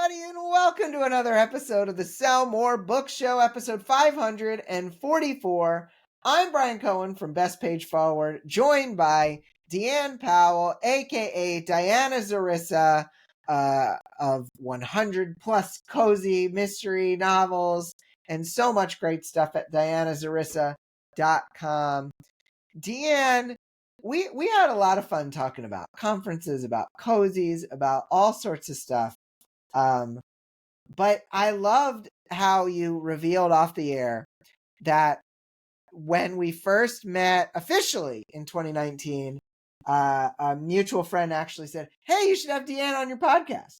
everybody, and welcome to another episode of the Sell More Book Show, episode 544. I'm Brian Cohen from Best Page Forward, joined by Deann Powell, aka Diana Zarissa, of 100 plus cozy mystery novels and so much great stuff at dianazarissa.com. Deann, we had a lot of fun talking about conferences, about cozies, about all sorts of stuff. But I loved how you revealed off the air that when we first met officially in 2019, a mutual friend actually said, "Hey, you should have Deann on your podcast."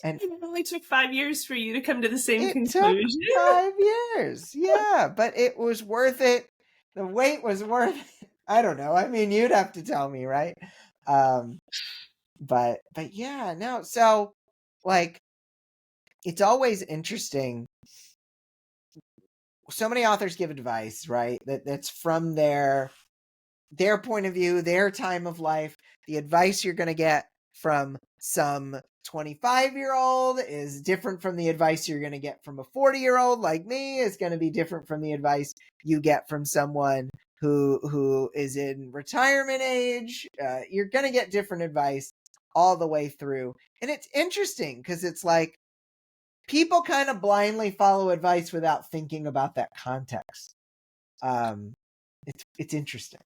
And it only took 5 years for you to come to the same it conclusion. took 5 years. Yeah, but it was worth it. The wait was worth it. I don't know. I mean, you'd have to tell me, right? But yeah, no. So like, it's always interesting. So many authors give advice, right? That's from their point of view, their time of life. The advice you're going to get from some 25-year-old is different from the advice you're going to get from a 40-year-old like me, is going to be different from the advice you get from someone who is in retirement age. You're going to get different advice all the way through. And it's interesting because it's like people kind of blindly follow advice without thinking about that context. It's interesting.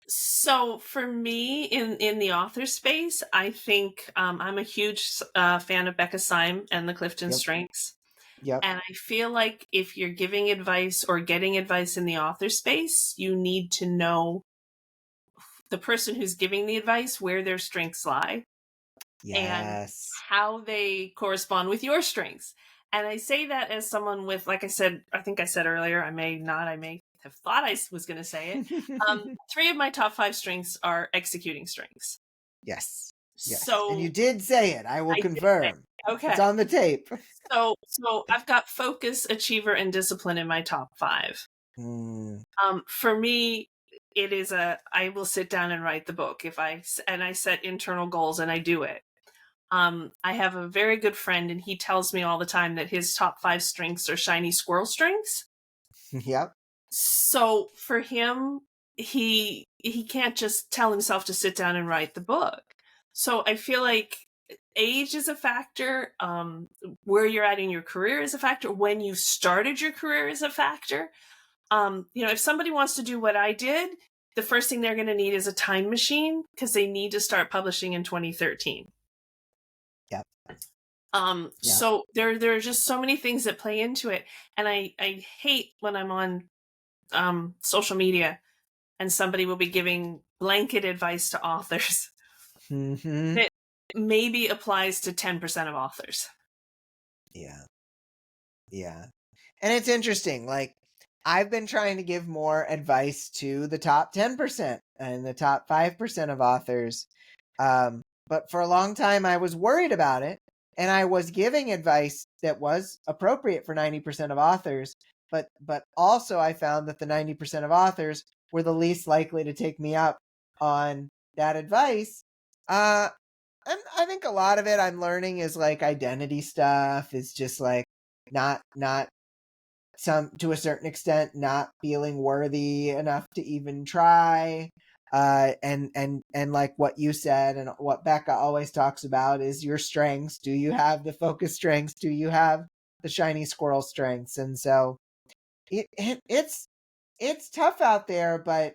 So for me, in the author space, I think I'm a huge fan of Becca Syme and the Clifton Yep. Strengths. Yep. And I feel like if you're giving advice or getting advice in the author space, you need to know the person who's giving the advice, where their strengths lie, and Yes. how they correspond with your strengths. And I say that as someone with, like I said, I think I said earlier, I may not, I may have thought I was going to say it. 3 of my top 5 strengths are executing strengths. Yes. Yes. So And you did say it. I will confirm. Okay. It's on the tape. So I've got focus, achiever, and discipline in my top 5. For me, it is I will sit down and write the book I set internal goals and I do it. I have a very good friend and he tells me all the time that his top 5 strengths are shiny squirrel strengths. Yep. So for him, he can't just tell himself to sit down and write the book. So I feel like age is a factor. Where you're at in your career is a factor. When you started your career is a factor. If somebody wants to do what I did, the first thing they're going to need is a time machine because they need to start publishing in 2013. Yep. So there are just so many things that play into it. And I hate when I'm on social media and somebody will be giving blanket advice to authors that maybe applies to 10% of authors. Yeah. And it's interesting. Like, I've been trying to give more advice to the top 10% and the top 5% of authors. But for a long time, I was worried about it. And I was giving advice that was appropriate for 90% of authors. But also I found that the 90% of authors were the least likely to take me up on that advice. And I think a lot of it I'm learning is like identity stuff, is just like not some, to a certain extent, not feeling worthy enough to even try. And like what you said and what Becca always talks about is your strengths. Do you have the focus strengths? Do you have the shiny squirrel strengths? And so it's tough out there, but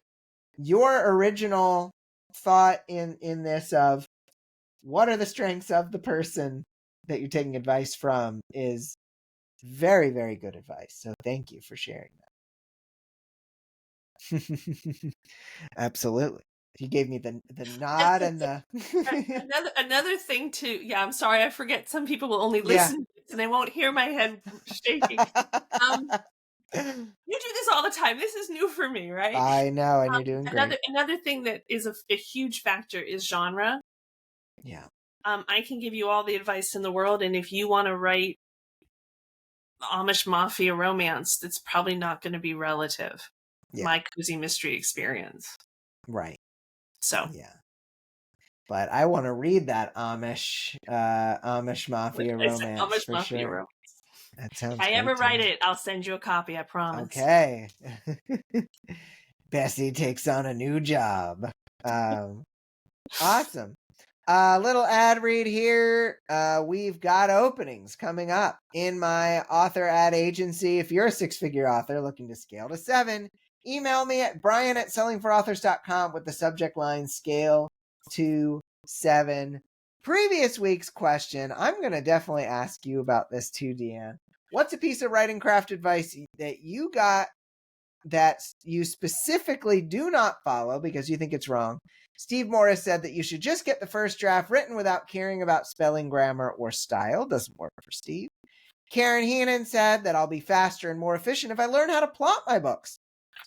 your original thought in this of what are the strengths of the person that you're taking advice from is very, very good advice. So thank you for sharing that. Absolutely. You gave me the nod and the another thing too. Yeah, I'm sorry, I forget. Some people will only listen and they won't hear my head shaking. You do this all the time. This is new for me, right? I know, and you're doing great. Another thing that is a huge factor is genre. Yeah. I can give you all the advice in the world, and if you want to write Amish mafia romance, that's probably not going to be relative. My cozy mystery experience. Right. So yeah. but I want to read that Amish Mafia romance Amish for Mafia sure. romance. That If sounds I great ever to write me. it, I'll send you a copy, I promise. Okay. Bessie takes on a new job. Awesome. Little ad read here. We've got openings coming up in my author ad agency. If you're a six-figure author looking to scale to 7, email me at brian@sellingforauthors.com with the subject line scale to 7. Previous week's question, I'm going to definitely ask you about this too, Deann. What's a piece of writing craft advice that you got that you specifically do not follow because you think it's wrong? Steve Morris said that you should just get the first draft written without caring about spelling, grammar, or style. Doesn't work for Steve. Karen Heenan said that I'll be faster and more efficient if I learn how to plot my books.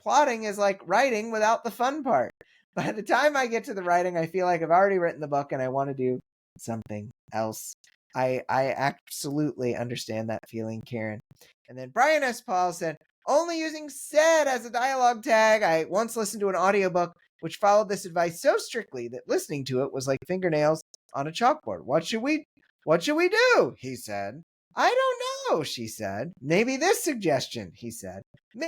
Plotting is like writing without the fun part. By the time I get to the writing, I feel like I've already written the book and I want to do something else. I absolutely understand that feeling, Karen. And then Brian S. Paul said, only using said as a dialogue tag. I once listened to an audiobook which followed this advice so strictly that listening to it was like fingernails on a chalkboard. What should we do? He said. I don't know, she said. Maybe this suggestion, he said.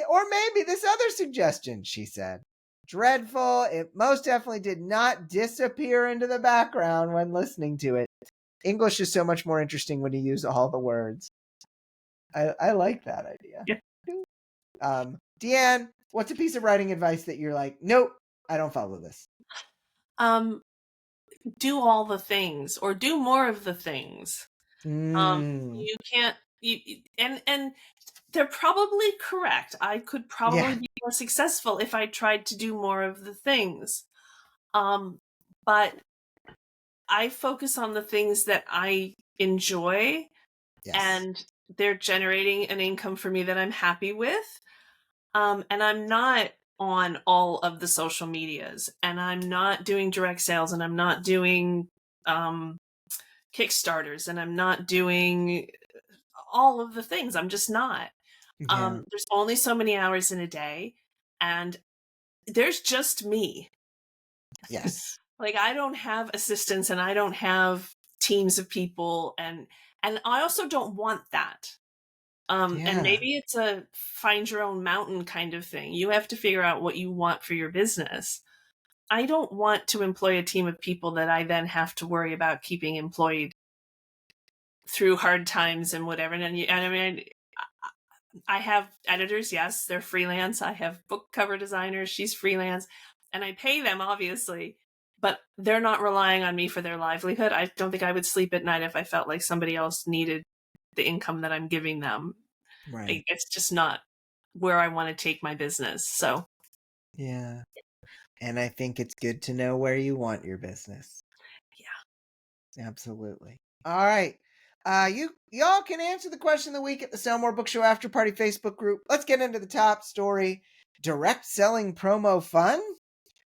Or maybe this other suggestion, she said. Dreadful. It most definitely did not disappear into the background when listening to it. English is so much more interesting when you use all the words. I like that idea. Yeah. Deann, what's a piece of writing advice that you're like, nope, I don't follow this? Do all the things, or do more of the things. You can't. And they're probably correct. I could probably be more successful if I tried to do more of the things. But I focus on the things that I enjoy, and they're generating an income for me that I'm happy with. And I'm not on all of the social medias, and I'm not doing direct sales, and I'm not doing Kickstarters, and I'm not doing all of the things. I'm just not. There's only so many hours in a day, and there's just me. Yes. Like, I don't have assistants, and I don't have teams of people, and I also don't want that. And maybe it's a find your own mountain kind of thing. You have to figure out what you want for your business. I don't want to employ a team of people that I then have to worry about keeping employed through hard times and whatever. And I mean, I have editors, yes, they're freelance. I have book cover designers, she's freelance, and I pay them, obviously, but they're not relying on me for their livelihood. I don't think I would sleep at night if I felt like somebody else needed the income that I'm giving them. Right. It's just not where I want to take my business. So yeah. And I think it's good to know where you want your business. yeah. Absolutely. All right. Y'all can answer the question of the week at the Sell More Book Show After Party Facebook group. Let's get into the top story. Direct selling promo fun?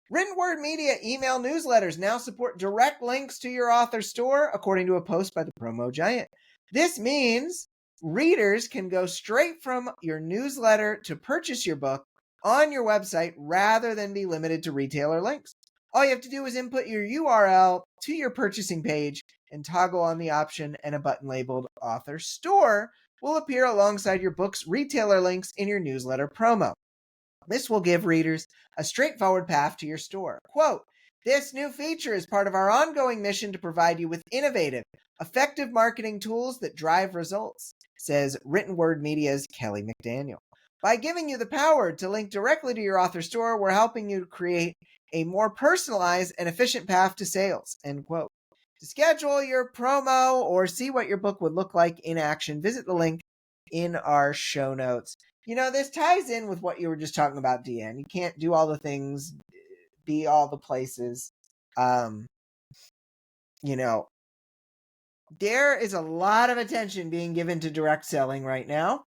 Written word media email newsletters now support direct links to your author store, according to a post by the promo giant. This means readers can go straight from your newsletter to purchase your book on your website rather than be limited to retailer links. All you have to do is input your URL to your purchasing page and toggle on the option, and a button labeled Author Store will appear alongside your book's retailer links in your newsletter promo. This will give readers a straightforward path to your store. Quote, this new feature is part of our ongoing mission to provide you with innovative, effective marketing tools that drive results, says Written Word Media's Kelly McDaniel. By giving you the power to link directly to your author store, we're helping you create a more personalized and efficient path to sales, end quote. To schedule your promo or see what your book would look like in action, visit the link in our show notes. This ties in with what you were just talking about, Deann. You can't do all the things, be all the places. There is a lot of attention being given to direct selling right now.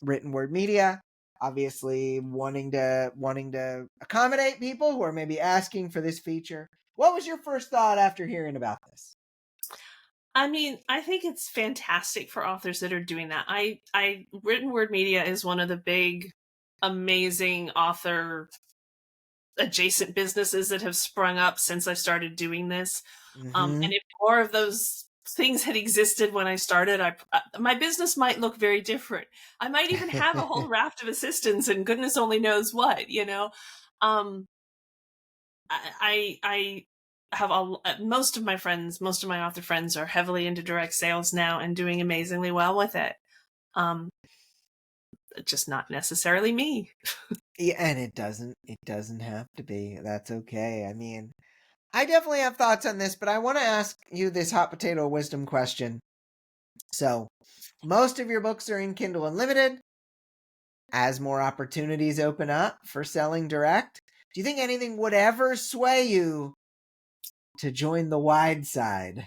Written word media, obviously wanting to accommodate people who are maybe asking for this feature. What was your first thought after hearing about this? I mean, I think it's fantastic for authors that are doing that. Written word media is one of the big, amazing author adjacent businesses that have sprung up since I started doing this. Mm-hmm. And if more of those things had existed when I started, my business might look very different. I might even have a whole raft of assistants and goodness only knows what, you know. Um, I have most of my friends, most of my author friends are heavily into direct sales now and doing amazingly well with it. Just not necessarily me. Yeah, and it doesn't have to be. That's okay. I mean, I definitely have thoughts on this, but I want to ask you this hot potato wisdom question. So, most of your books are in Kindle Unlimited. As more opportunities open up for selling direct, do you think anything would ever sway you to join the wide side?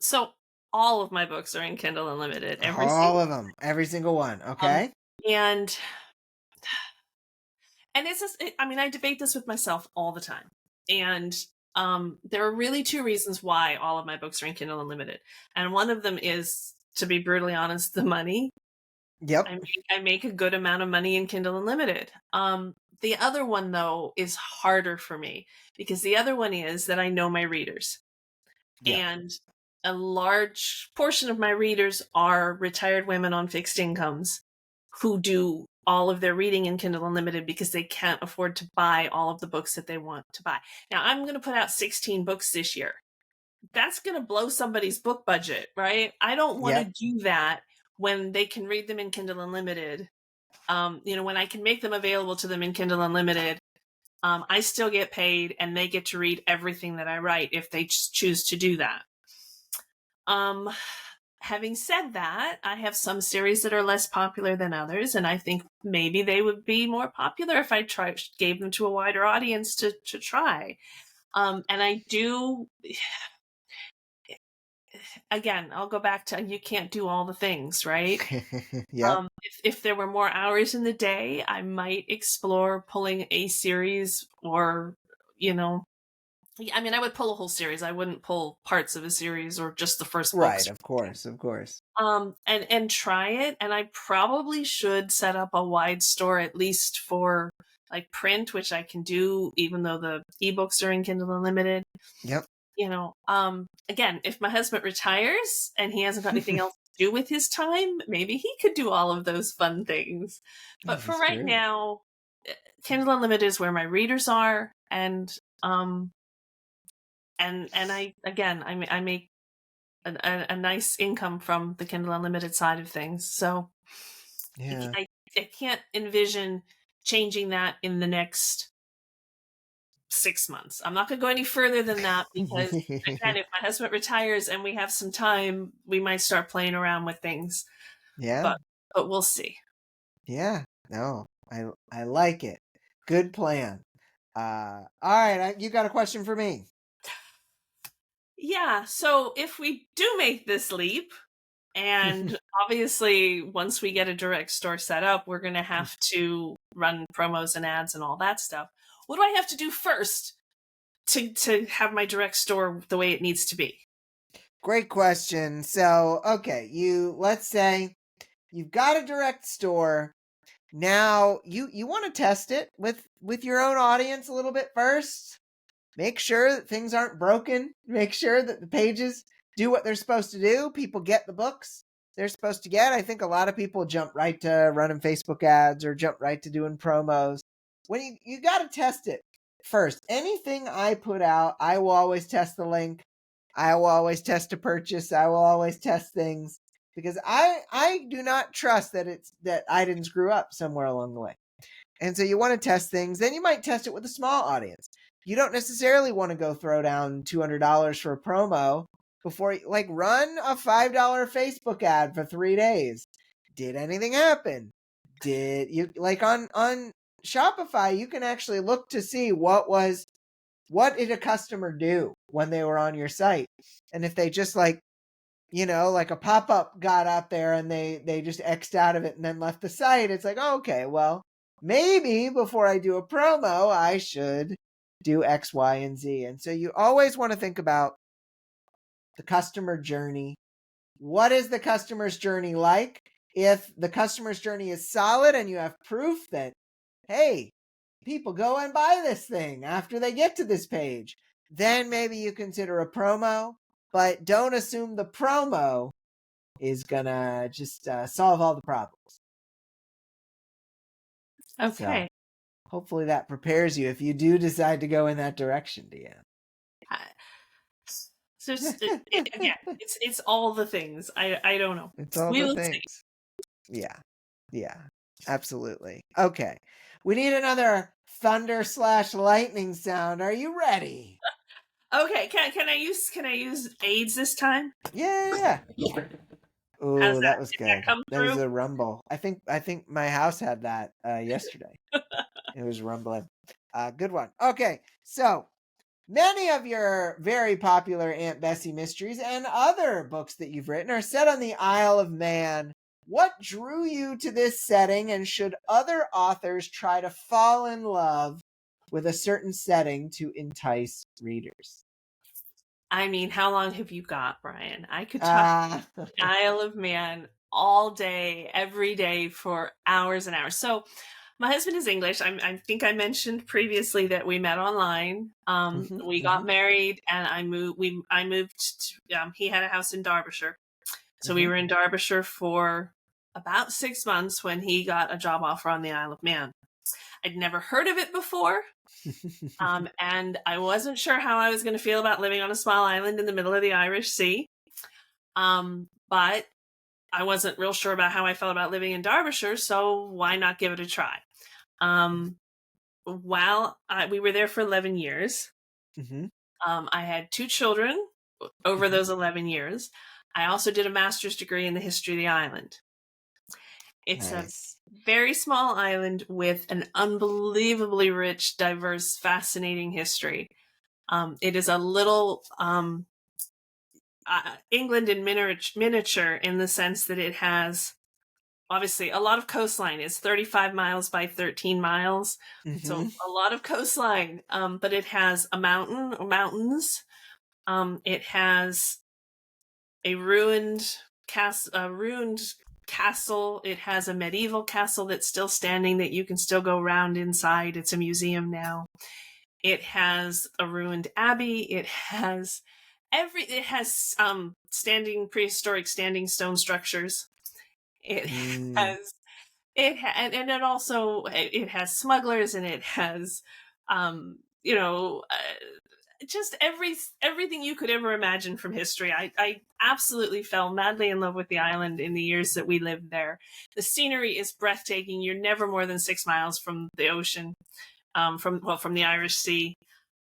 So all of my books are in Kindle Unlimited, every All single of them, every single one. um Okay. and it's just, I mean, I debate this with myself all the time. And there are really two reasons why all of my books are in Kindle Unlimited. And one of them is, to be brutally honest, the money. Yep. I make a good amount of money in Kindle Unlimited. The other one, though, is harder for me because the other one is that I know my readers. Yep. And a large portion of my readers are retired women on fixed incomes who do all of their reading in Kindle Unlimited because they can't afford to buy all of the books that they want to buy. Now, I'm going to put out 16 books this year. That's going to blow somebody's book budget, right? I don't want to Yep. do that when they can read them in Kindle Unlimited. When I can make them available to them in Kindle Unlimited, I still get paid and they get to read everything that I write if they choose to do that. Having said that, I have some series that are less popular than others, and I think maybe they would be more popular if I gave them to a wider audience to try. And I do, again, I'll go back to you can't do all the things, right? Yep. If there were more hours in the day, I might explore pulling a series or, I mean, I would pull a whole series. I wouldn't pull parts of a series or just the first Right. books. Of course. Of course. And try it. And I probably should set up a wide store at least for like print, which I can do even though the ebooks are in Kindle Unlimited. Yep. Again, if my husband retires and he hasn't got anything else to do with his time, maybe he could do all of those fun things. But This for is right true. now, Kindle Unlimited is where my readers are, and I make a nice income from the Kindle Unlimited side of things. So Yeah. I can't envision changing that in the next 6 months. I'm not going to go any further than that because, again, if my husband retires and we have some time, we might start playing around with things. Yeah. But we'll see. Yeah. No, I like it. Good plan. All right. You got a question for me? Yeah. So if we do make this leap, and obviously once we get a direct store set up, we're going to have to run promos and ads and all that stuff. What do I have to do first to have my direct store the way it needs to be? Great question. So, okay, let's say you've got a direct store. Now, you want to test it with your own audience a little bit first. Make sure that things aren't broken. Make sure that the pages do what they're supposed to do. People get the books they're supposed to get. I think a lot of people jump right to running Facebook ads or jump right to doing promos. When you got to test it first. Anything I put out, I will always test the link. I will always test a purchase. I will always test things because I do not trust that I didn't screw up somewhere along the way. And so you want to test things. Then you might test it with a small audience. You don't necessarily want to go throw down $200 for a promo before run a $5 Facebook ad for 3 days. Did anything happen? Did you on Shopify, you can actually look to see what did a customer do when they were on your site? And if they just like a pop-up got up there and they just X'd out of it and then left the site, it's like, oh, okay, well, maybe before I do a promo, I should do X, Y, and Z. And so you always want to think about the customer journey. What is the customer's journey like? If the customer's journey is solid and you have proof that, hey, people go and buy this thing after they get to this page. Then maybe you consider a promo, but don't assume the promo is gonna just solve all the problems. Okay. So hopefully that prepares you if you do decide to go in that direction, Deann. So again, it's all the things. I don't know. It's all We the will see. things. Yeah, absolutely. Okay, we need another thunder/lightning sound. Are you ready? Okay, can I use AIDS this time? Yeah. How's Oh, that? that was Did that good. come That was through? a rumble. I think my house had that yesterday. It was rumbling. Good one. Okay, so many of your very popular Aunt Bessie mysteries and other books that you've written are set on the Isle of Man. What drew you to this setting, and should other authors try to fall in love with a certain setting to entice readers? I mean, how long have you got, Brian? I could talk Ah, Isle of Man all day, every day for hours and hours. So my husband is English. I think I mentioned previously that we met online. We got married, and I moved. He had a house in Derbyshire, so we were in Derbyshire for about 6 months when he got a job offer on the Isle of Man. I'd never heard of it before, and I wasn't sure how I was going to feel about living on a small island in the middle of the Irish Sea. But I wasn't real sure about how I felt about living in Derbyshire, so why not give it a try? We were there for 11 years. I had 2 children over those 11 years. I also did a master's degree in the history of the island. It's nice. a very small island with an unbelievably rich, diverse, fascinating history. It is a little England in miniature in the sense that it has obviously a lot of coastline. It's 35 miles by 13 miles. So a lot of coastline, but it has mountains. It has a ruined castle. It has a medieval castle that's still standing that you can still go around inside. It's a museum now. It has a ruined abbey. It has prehistoric standing stone structures. It has and it also it has smugglers, and it has you know just everything you could ever imagine from history. I absolutely fell madly in love with the island in the years that we lived there. The scenery is breathtaking. You're never more than 6 miles from the ocean, from the Irish Sea.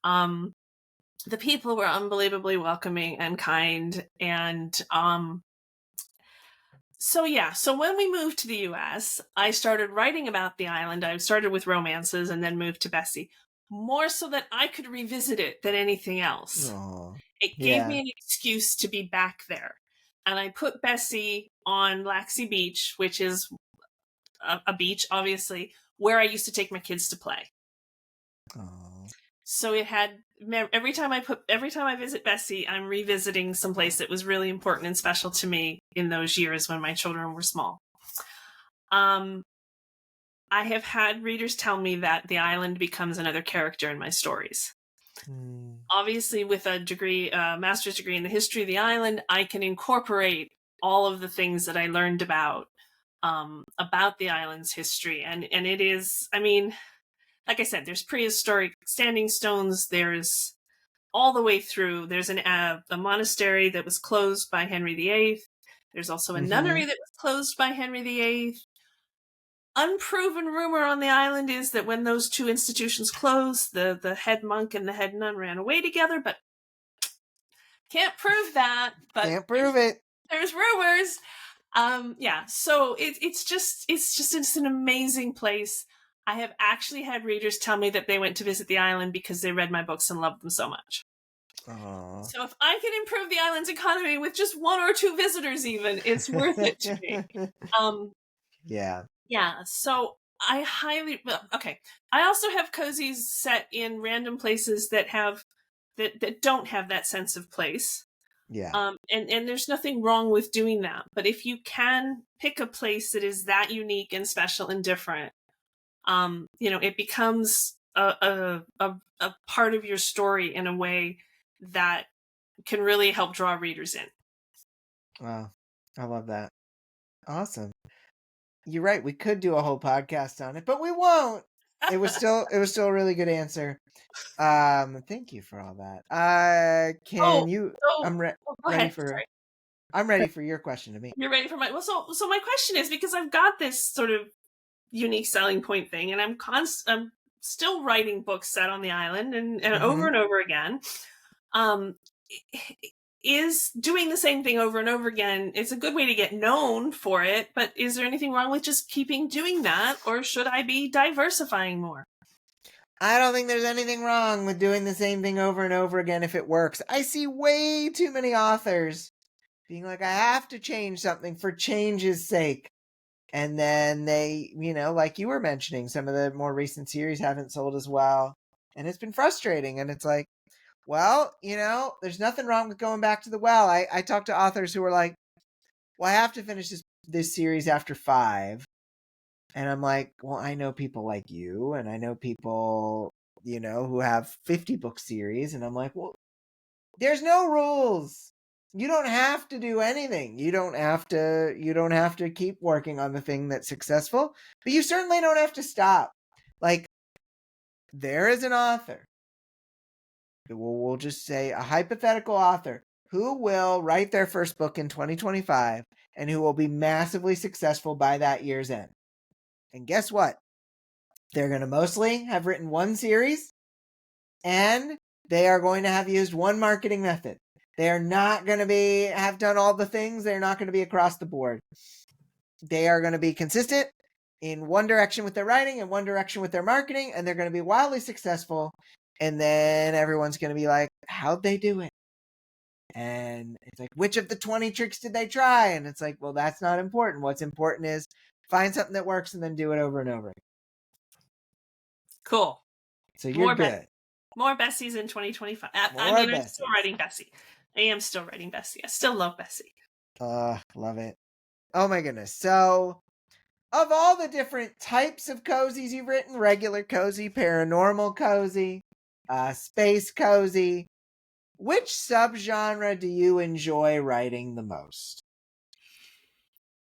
The people were unbelievably welcoming and kind, and so when we moved to the US, I started writing about the island. I started with romances and then moved to Bessie, more so that I could revisit it than anything else. Aww. It gave me an excuse to be back there. And I put Bessie on Laxey Beach, which is a beach, obviously, where I used to take my kids to play. Aww. So it had every time I visit Bessie, I'm revisiting some place that was really important and special to me in those years when my children were small. I have had readers tell me that the island becomes another character in my stories. Obviously, with a master's degree in the history of the island, I can incorporate all of the things that I learned about the island's history, and it is, I mean, like I said, there's prehistoric standing stones. There's all the way through. There's a monastery that was closed by Henry VIII. There's also a nunnery that was closed by Henry VIII. Unproven rumor on the island is that when those 2 institutions closed, the head monk and the head nun ran away together, but can't prove that. But can't prove it. There's rumors. So it's an amazing place. I have actually had readers tell me that they went to visit the island because they read my books and loved them so much. Aww. So if I can improve the island's economy with just 1 or 2 visitors even, it's worth it to me. Yeah, so I okay. I also have cozies set in random places that don't have that sense of place. And there's nothing wrong with doing that. But if you can pick a place that is that unique and special and different, it becomes a part of your story in a way that can really help draw readers in. Wow, I love that. Awesome. You're right. We could do a whole podcast on it, but we won't. It was still a really good answer. Thank you for all that. Oh, Can you? so I'm go ready ahead. for. Sorry. I'm ready for your question to me. You're ready for my so my question is, because I've got this sort of unique selling point thing, and I'm still writing books set on the island and over Hmm. and over again. Um, is doing the same thing over and over again, it's a good way to get known for it, but is there anything wrong with just keeping doing that, or should I be diversifying more? I don't think there's anything wrong with doing the same thing over and over again if it works. I see way too many authors being like, I have to change something for change's sake. And then they, like you were mentioning, some of the more recent series haven't sold as well. And it's been frustrating. And it's like, well, there's nothing wrong with going back to the well. I talked to authors who were like, well, I have to finish this series after 5. And I'm like, well, I know people like you, and I know people, who have 50 book series. And I'm like, well, there's no rules. You don't have to do anything. You don't have to keep working on the thing that's successful, but you certainly don't have to stop. Like, there is an author, we'll just say a hypothetical author, who will write their first book in 2025 and who will be massively successful by that year's end. And guess what? They're going to mostly have written one series, and they are going to have used one marketing method. They are not going to have done all the things. They're not going to be across the board. They are going to be consistent in one direction with their writing and one direction with their marketing, and they're going to be wildly successful. And then everyone's going to be like, how'd they do it? And it's like, which of the 20 tricks did they try? And it's like, well, that's not important. What's important is find something that works and then do it over and over. Cool. So you're good. More Bessies in 2025. I'm still writing Bessie. I am still writing Bessie. I still love Bessie. Love it. Oh my goodness. So, of all the different types of cozies you've written, regular cozy, paranormal cozy, space cozy, which subgenre do you enjoy writing the most?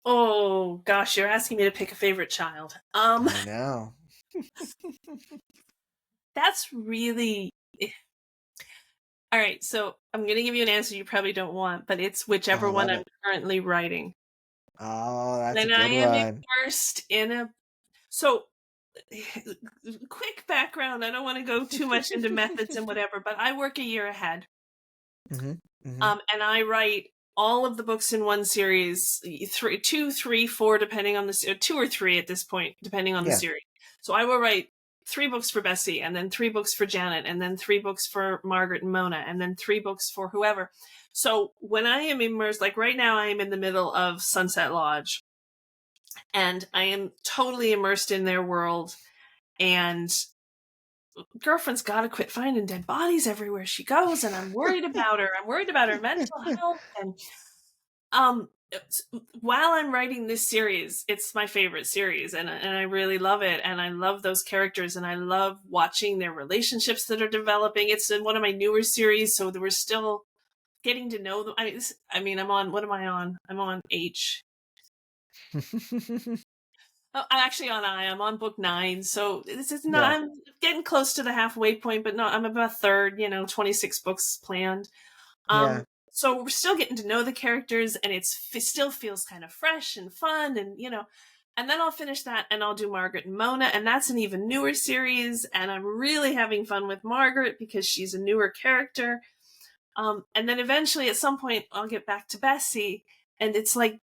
Oh gosh, you're asking me to pick a favorite child. I know. That's really all right. So I'm going to give you an answer you probably don't want, but it's whichever one I'm currently writing. Oh, that's and a good I am one. immersed in a. So, quick background. I don't want to go too much into methods and whatever, but I work a year ahead. Mm-hmm. Mm-hmm. And I write all of the books in one series, 2, 3, 4, depending on the 2 or 3 at this point, depending on the series. So I will write 3 books for Bessie, and then 3 books for Janet, and then 3 books for Margaret and Mona, and then 3 books for whoever. So when I am immersed, like right now, I am in the middle of Sunset Lodge, and I am totally immersed in their world. And girlfriend's got to quit finding dead bodies everywhere she goes, and I'm worried about her. I'm worried about her mental health. And while I'm writing this series, it's my favorite series, and I really love it, and I love those characters, and I love watching their relationships that are developing. It's in one of my newer series, so we're still getting to know them. I'm on, what am I on? I'm on H. Oh, I'm actually on I. I'm on book 9, so this is not. I'm getting close to the halfway point, but no, I'm about a third. 26 books planned. So we're still getting to know the characters, and it still feels kind of fresh and fun, and and then I'll finish that, and I'll do Margaret and Mona, and that's an even newer series, and I'm really having fun with Margaret because she's a newer character. And then eventually, at some point, I'll get back to Bessie, and it's like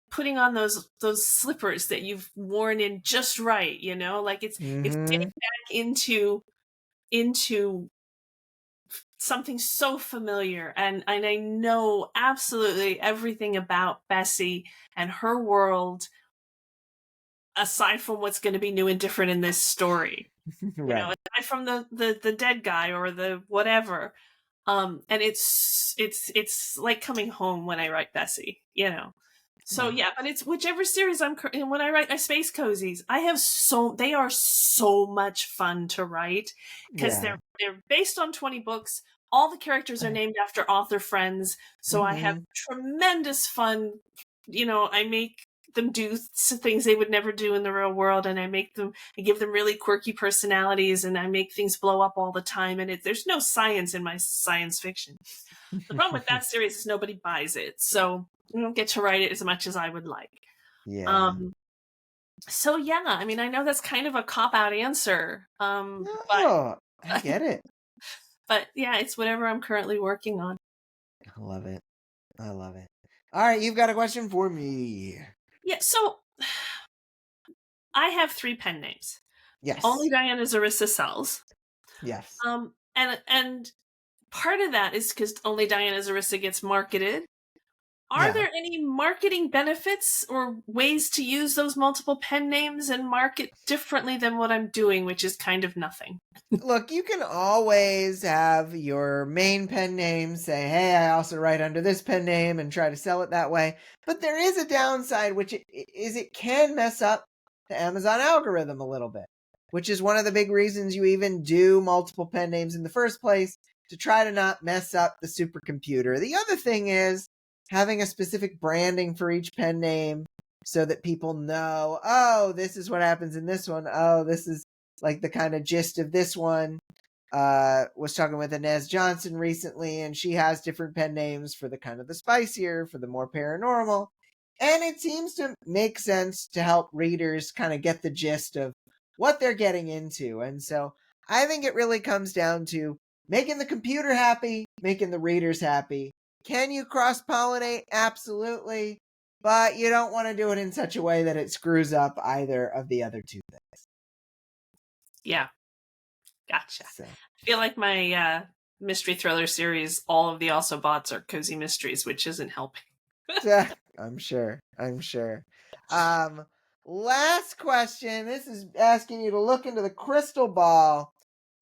putting on those slippers that you've worn in just right, like it's getting back into something so familiar, and I know absolutely everything about Bessie and her world, aside from what's going to be new and different in this story. Right. Aside from the dead guy or the whatever. And it's like coming home when I write Bessie, So yeah, but it's whichever series when I write my space cozies, they are so much fun to write because Yeah. they're based on 20 books. All the characters are named after author friends, so I have Mm-hmm. tremendous fun. I make them do things they would never do in the real world, and I give them really quirky personalities, and I make things blow up all the time. And there's no science in my science fiction. The problem with that series is nobody buys it, so I don't get to write it as much as I would like. Yeah. Um, so yeah, I mean, I know that's kind of a cop-out answer, No, I get it. but yeah, it's whatever I'm currently working on. I love it. I love it. All right, you've got a question for me. Yeah, so I have 3 pen names. Yes. Only Diana Zarissa sells. Yes. And part of that is because Only Diana Zarissa gets marketed. Are Yeah. there any marketing benefits or ways to use those multiple pen names and market differently than what I'm doing, which is kind of nothing? Look, you can always have your main pen name say, hey, I also write under this pen name and try to sell it that way. But there is a downside, which is it can mess up the Amazon algorithm a little bit, which is one of the big reasons you even do multiple pen names in the first place, to try to not mess up the supercomputer. The other thing is having a specific branding for each pen name so that people know, oh, this is what happens in this one. Oh, this is like the kind of gist of this one. Was talking with Inez Johnson recently, and she has different pen names for the kind of the spicier, for the more paranormal. And it seems to make sense to help readers kind of get the gist of what they're getting into. And so I think it really comes down to making the computer happy, making the readers happy. Can you cross pollinate? Absolutely. But you don't want to do it in such a way that it screws up either of the other two things. Yeah, gotcha. So. I feel like my mystery thriller series, all of the also bots are cozy mysteries, which isn't helping. I'm sure. I'm sure. Last question. This is asking you to look into the crystal ball.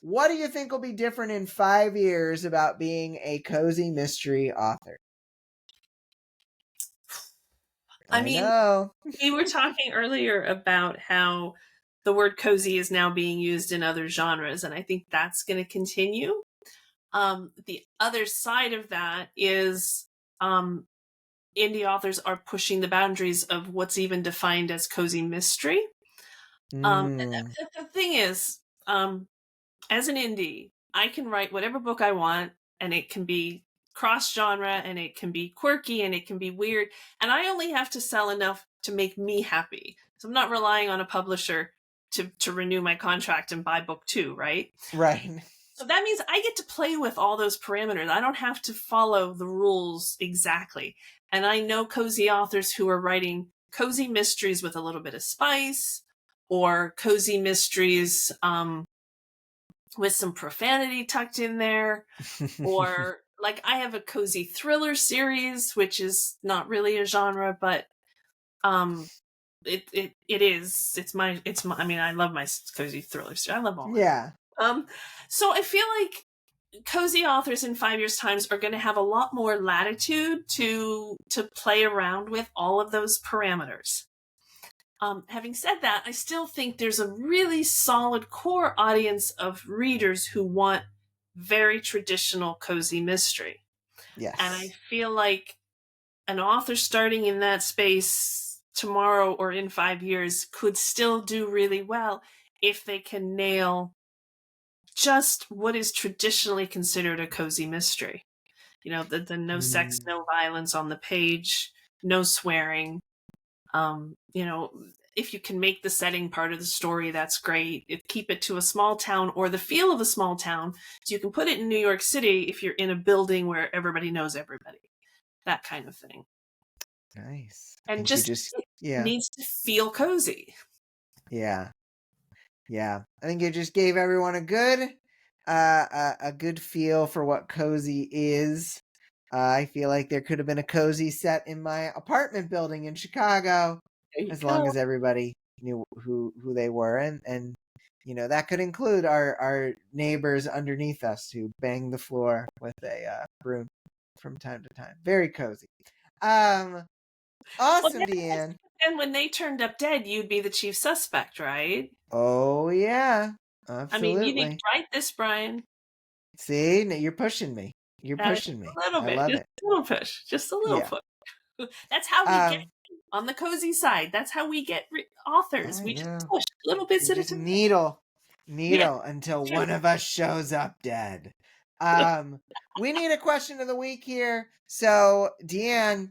What do you think will be different in 5 years about being a cozy mystery author? I I mean, know. we were talking earlier about how the word cozy is now being used in other genres, and I think that's going to continue. The other side of that is indie authors are pushing the boundaries of what's even defined as cozy mystery. Mm. The thing is, as an indie, I can write whatever book I want, and it can be cross genre, and it can be quirky, and it can be weird, and I only have to sell enough to make me happy. So I'm not relying on a publisher to renew my contract and buy book 2, right? Right. So that means I get to play with all those parameters. I don't have to follow the rules exactly. And I know cozy authors who are writing cozy mysteries with a little bit of spice, or cozy mysteries with some profanity tucked in there, or like I have a cozy thriller series, which is not really a genre, but it's my I mean, I love my cozy thriller series. I love all of Yeah. them. So I feel like cozy authors in 5 years' times are going to have a lot more latitude to play around with all of those parameters. Having said that, I still think there's a really solid core audience of readers who want very traditional cozy mystery. And I Yes. feel like an author starting in that space tomorrow or in 5 years could still do really well if they can nail just what is traditionally considered a cozy mystery. The no sex, Mm. no violence on the page, no swearing. If you can make the setting part of the story, that's great. Keep it to a small town or the feel of a small town. So you can put it in New York City if you're in a building where everybody knows everybody. That kind of thing. Nice. I And think you just just, it yeah. needs to feel cozy. Yeah. Yeah. I think you just gave everyone a good feel for what cozy is. I feel like there could have been a cozy set in my apartment building in Chicago, There you as long go. as everybody knew who they were, and that could include our neighbors underneath us who bang the floor with a broom from time to time. Very cozy. Um, Well, Awesome, yes. Deann. And when they turned up dead, you'd be the chief suspect, right? Oh, yeah. I mean, you need to Absolutely. write this, Brian. See, you're pushing me. You're pushing me. A little I bit, love just it. a little push, just a little Yeah. push. That's how we get Um, on the cozy side. That's how we get authors. I We just know. push little bits You at a just time. needle, Yeah, until true. one of us shows up dead. We need a question of the week here. So, Deann,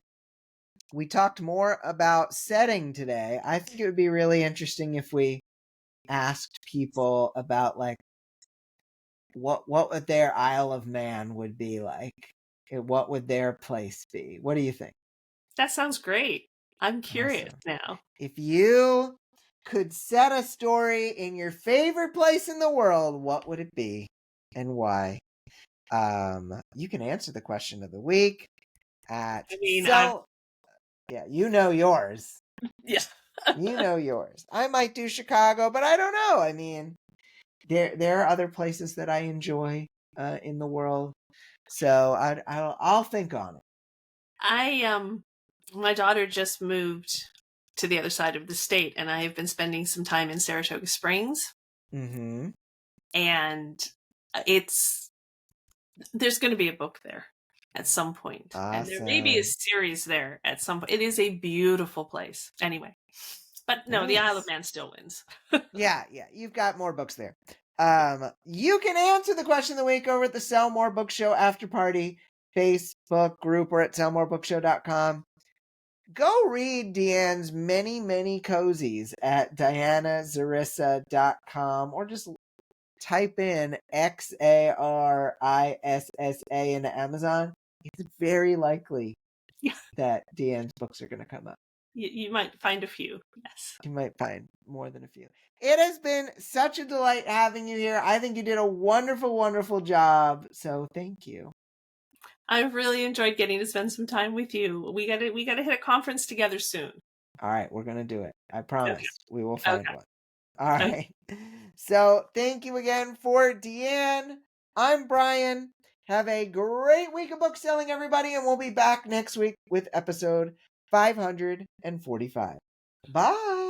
we talked more about setting today. I think it would be really interesting if we asked people about like what would their Isle of Man would be like. What would their place be? What do you think? That sounds great. I'm curious Awesome. now. If you could set a story in your favorite place in the world, what would it be and why? You can answer the question of the week at I mean, I'm yeah, you know yours. yeah. You know yours. I might do Chicago, but I don't know. I mean, there are other places that I enjoy in the world, so I'll think on it. I my daughter just moved to the other side of the state, and I have been spending some time in Saratoga Springs, Mm-hmm. and it's there's going to be a book there at some point, and there may be a Awesome. series there at some point. It is a beautiful place, anyway. But no, the Isle of Nice. Man still wins. Yeah, you've got more books there. You can answer the question of the week over at the Sell More Book Show After Party Facebook group or at sellmorebookshow.com. Go read Deann's many, many cozies at dianazarissa.com or just type in XARISSA into Amazon. It's very likely Yeah, that Deann's books are going to come up. you might find a few. Yes, You might find more than a few. It has been such a delight having you here. I think you did a wonderful, wonderful job. So thank you. I've really enjoyed getting to spend some time with you. We gotta hit a conference together soon. All right, we're going to do it. I Okay, promise. We will find okay, one. All okay. right. So thank you again for Deann. I'm Brian. Have a great week of book selling, everybody, and we'll be back next week with episode 545. Bye.